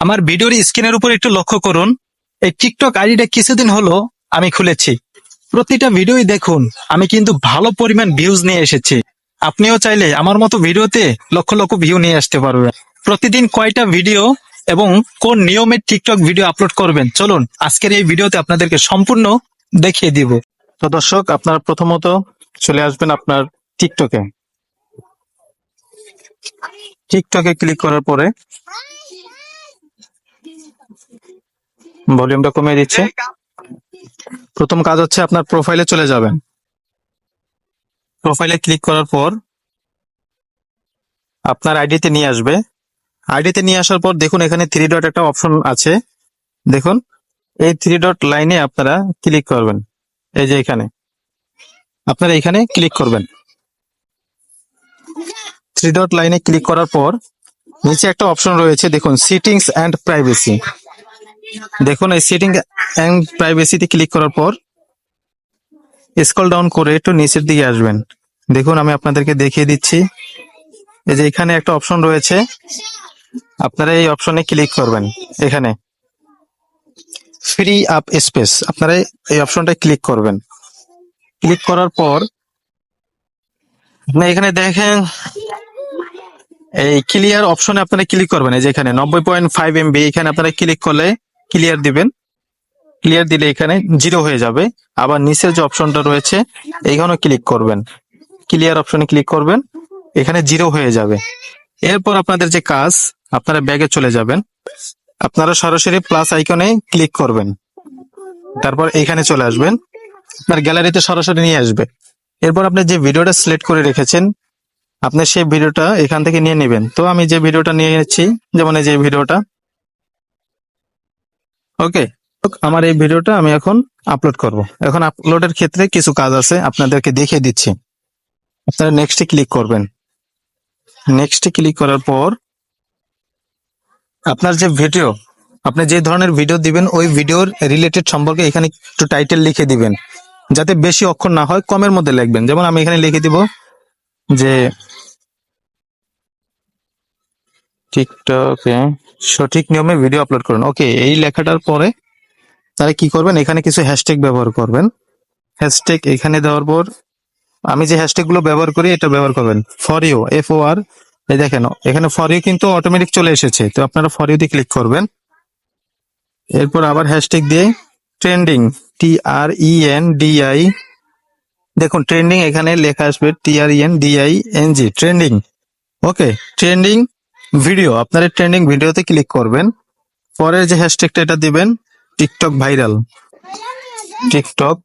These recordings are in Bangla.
আমার ভিডিওর স্ক্রিনের উপর একটু লক্ষ্য করুন। এই টিকটক আইডিটা কিছুদিন হলো আমি খুলেছি। প্রতিটা ভিডিওই দেখুন, আমি কিন্তু ভালো পরিমাণ ভিউজ নিয়ে এসেছি। আপনিও চাইলে আমার মতো ভিডিওতে লক্ষ লক্ষ ভিউ নিয়ে আসতে পারবেন। প্রতিদিন কয়টা ভিডিও এবং কোন নিয়মে টিকটক ভিডিও আপলোড করবেন, চলুন আজকের এই ভিডিওতে আপনাদেরকে সম্পূর্ণ দেখিয়ে দিব। তো দর্শক, আপনারা প্রথমত চলে আসবেন আপনার টিকটকে। টিকটকে ক্লিক করার পরে ভলিউমটা কমিয়ে দিচ্ছে। প্রথম কাজ হচ্ছে আপনার প্রোফাইলে চলে যাবেন। প্রোফাইলে ক্লিক করার পর আপনার আইডিতে নিয়ে আসবে। আইডিতে নিয়ে আসার পর দেখুন এখানে থ্রি ডট একটা অপশন আছে। দেখুন এই থ্রি ডট লাইনে আপনারা ক্লিক করবেন। এই যে এখানে আপনারা এখানে ক্লিক করবেন। থ্রি ডট লাইনে ক্লিক করার পর নিচে একটা অপশন রয়েছে, দেখুন সেটিংস এন্ড প্রাইভেসি। দেখুন এই সেটিং এন্ড প্রাইভেসিতে ক্লিক করার পর স্ক্রল ডাউন করে একটু নিচের দিকে আসবেন। দেখুন আমি আপনাদেরকে দেখিয়ে দিচ্ছি। এই যে এখানে একটা অপশন রয়েছে, আপনারা এই অপশনে ক্লিক করবেন। এখানে ফ্রি আপ স্পেস, আপনারা এই অপশনটা ক্লিক করবেন। ক্লিক করার পর আপনি এখানে দেখেন এই ক্লিয়ার অপশনে আপনারা ক্লিক করবেন। এই যে এখানে 90.5 MB, এখানে আপনারা ক্লিক করলে ক্লিয়ার দিবেন। ক্লিয়ার দিলে এখানে 0 হয়ে যাবে। আবার নিচের যে অপশনটা রয়েছে এইখানেও ক্লিক করবেন। ক্লিয়ার অপশনে ক্লিক করবেন, এখানে 0 হয়ে যাবে। এরপর আপনাদের যে কাজ, আপনারা ব্যাগে চলে যাবেন। আপনারা সরাসরি প্লাস আইকনে ক্লিক করবেন। তারপর এখানে চলে আসবেন, আপনার গ্যালারিতে সরাসরি নিয়ে আসবে। এরপর আপনি যে ভিডিওটা সিলেক্ট করে রেখেছেন, আপনি সেই ভিডিওটা এখান থেকে নিয়ে নেবেন। তো আমি যে ভিডিওটা নিয়ে নিচ্ছি, যেমন এই যে ভিডিওটা, ওকে। আমার এই ভিডিওটা আমি এখন আপলোড করব। এখন আপলোডের ক্ষেত্রে কিছু কাজ আছে, আপনাদেরকে দেখিয়ে দিচ্ছি। আপনারা নেক্সটে ক্লিক করবেন। নেক্সটে ক্লিক করার পর আপনার যে ভিডিও, আপনি যে ধরনের ভিডিও দিবেন ওই ভিডিওর রিলেটেড সম্পর্কে এখানে একটু টাইটেল লিখে দিবেন, যাতে বেশি অক্ষর না হয়, কমের মধ্যে লিখবেন। যেমন আমি এখানে লিখে দিব যে টিকটকে সঠিক নিয়মে ভিডিও আপলোড করুন। ওকে, এই লেখাটার পরে তারা কি করবেন, এখানে কিছু হ্যাশট্যাগ ব্যবহার করবেন। হ্যাশট্যাগ এখানে দেওয়ার পর আমি যে হ্যাশট্যাগ গুলো ব্যবহার করি এটা ব্যবহার করবেন। ফর ইউ, FOR, এই দেখেন এখানে ফর ইউ কিন্তু অটোমেটিক চলে এসেছে, তো আপনারা ফর ইউ দিয়ে ক্লিক করবেন। এরপর আবার হ্যাশট্যাগ দিয়ে ট্রেন্ডিং, TRENDI, দেখুন ট্রেন্ডিং এখানে লেখা আসবে TRENDING, ট্রেন্ডিং। ওকে, ট্রেন্ডিং ভিডিও, আপনারা ট্রেন্ডিং ভিডিওতে ক্লিক করবেন। পরের যে হ্যাশট্যাগটা এটা দিবেন টিকটক ভাইরাল। টিকটক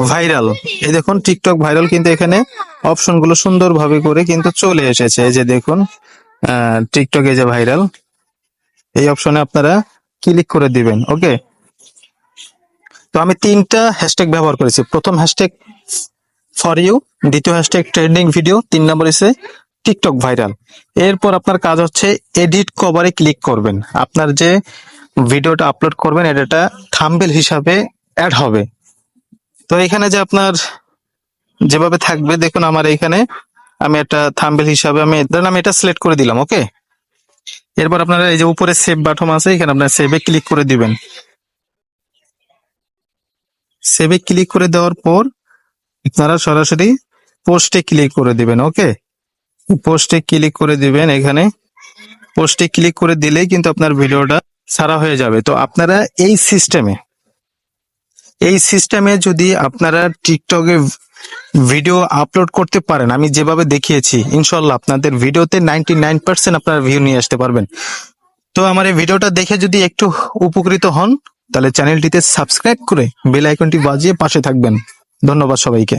ভাইরাল, এই দেখুন টিকটক ভাইরাল কিন্তু এখানে অপশনগুলো সুন্দরভাবে করে কিন্তু চলে এসেছে। এই যে দেখুন টিকটক এই যে ভাইরাল, এই অপশনে আপনারা ক্লিক করে দিবেন। ওকে, তো আমি 3টা হ্যাশট্যাগ ব্যবহার করেছি। প্রথম হ্যাশট্যাগ ফর ইউ, দ্বিতীয় হ্যাশট্যাগ ট্রেন্ডিং ভিডিও, 3 নম্বর এসে টিকটক ভাইরাল। এরপর আপনার কাজ হচ্ছে এডিট কভারে ক্লিক করবেন। আপনার যে ভিডিওটা আপলোড করবেন এটা থাম্বনেল হিসাবে অ্যাড হবে। তো এখানে যে আপনার যেভাবে থাকবে, দেখুন আমার এখানে আমি একটা থাম্বনেল হিসাবে আমি এটা সিলেক্ট করে দিলাম। ওকে, এরপর আপনারা এই যে উপরে সেভ বাটন আছে, এখানে আপনারা সেভে ক্লিক করে দিবেন। সেভে ক্লিক করে দেওয়ার পর আপনারা সরাসরি পোস্টে ক্লিক করে দিবেন। ওকে, পোস্টে ক্লিক করে দিবেন। এখানে পোস্টে ক্লিক করে দিলেই কিন্তু আপনার ভিডিওটা ছাড়া হয়ে যাবে। তো আপনারা এই সিস্টেমে যদি আপনারা টিকটকে ভিডিও আপলোড করতে পারেন, আমি যেভাবে দেখিয়েছি, ইনশাল্লাহ আপনাদের ভিডিওতে 99% আপনারা ভিউ নিয়ে আসতে পারবেন। তো আমার এই ভিডিওটা দেখে যদি একটু উপকৃত হন, তাহলে চ্যানেলটিতে সাবস্ক্রাইব করে বেল আইকনটি বাজিয়ে পাশে থাকবেন। ধন্যবাদ সবাইকে।